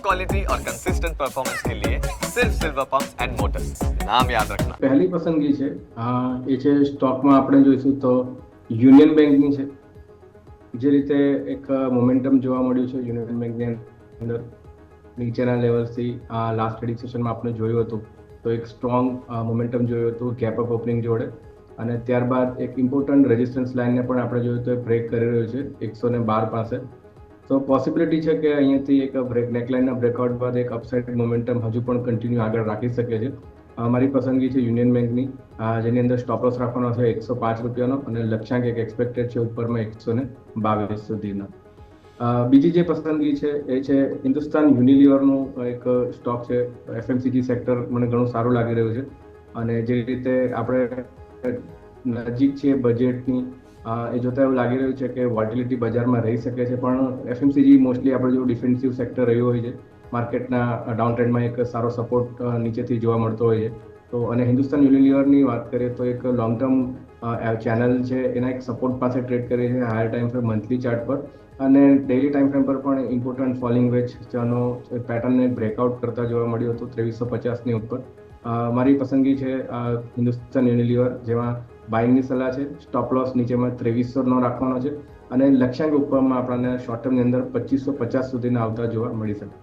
Quality और consistent performance के लिए सिर्फ सिल्वर पंप्स एंड मोटर्स, नाम याद रखना। પહેલી પસંદગી છે એ છે સ્ટોકમાં આપણે જોઈશું તો યુનિયન બેંકની છે. જે રીતે એક મોમેન્ટમ જોવા મળ્યું છે યુનિયન બેંકની અંદર નીચેના લેવલ્સથી લાસ્ટ ટ્રેડિંગ સેશનમાં આપણે જોયું હતું તો એક સ્ટ્રોંગ મોમેન્ટમ જોયું હતું ગેપ અપ ઓપનિંગ જોડે, અને ત્યારબાદ એક ઇમ્પોર્ટન્ટ રેઝિસ્ટન્સ લાઇનને પણ આપણે જોયું તો એ બ્રેક કરી રહ્યું છે 112 પાસે. તો પોસિબિલિટી છે કે અહીંયાથી એક નેકલાઇનના બ્રેકઆઉટ બાદ એક અપસાઇડ મોમેન્ટમ હજુ પણ કન્ટિન્યુ આગળ રાખી શકે છે. મારી પસંદગી છે યુનિયન બેંકની, જેની અંદર સ્ટોપ લોસ રાખવાનો છે 105 રૂપિયાનો અને લક્ષ્યાંક એક એક્સપેક્ટેડ છે ઉપરમાં 122 સુધીનો. બીજી જે પસંદગી છે એ છે હિન્દુસ્તાન યુનિલિવરનું એક સ્ટોક છે. એફએમસીજી સેક્ટર મને ઘણું સારું લાગી રહ્યું છે, અને જે રીતે આપણે નજીક છે બજેટની એ જોતા એવું લાગી રહ્યું છે કે વોલ્ટિલિટી બજારમાં રહી શકે છે, પણ એફએમસીજી મોસ્ટલી આપણે જો ડિફેન્સિવ સેક્ટર રહ્યું હોય છે, માર્કેટના ડાઉન ટ્રેન્ડમાં એક સારો સપોર્ટ નીચેથી જોવા મળતો હોય છે. તો અને હિન્દુસ્તાન યુનિલિવરની વાત કરીએ તો એક લોંગ ટર્મ ચેનલ છે, એના એક સપોર્ટ પાસે ટ્રેડ કરીએ છીએ higher time frame monthly chart પર, અને ડેઇલી ટાઈમ ફ્રેમ પર પણ ઇમ્પોર્ટન્ટ ફોલિંગ વેજનો પેટર્નને બ્રેકઆઉટ કરતા જોવા મળ્યું હતું 2350ની ઉપર. મારી પસંદગી છે હિન્દુસ્તાન યુનિલિવર, જેમાં બાઇંગની સલાહ છે. સ્ટોપ લોસ નીચેમાં 2300નો રાખવાનો છે, અને લક્ષ્યાંક ઉપરમાં આપણને શોર્ટ ટર્મની અંદર 2550 સુધીના આવતા જોવા મળી શકે.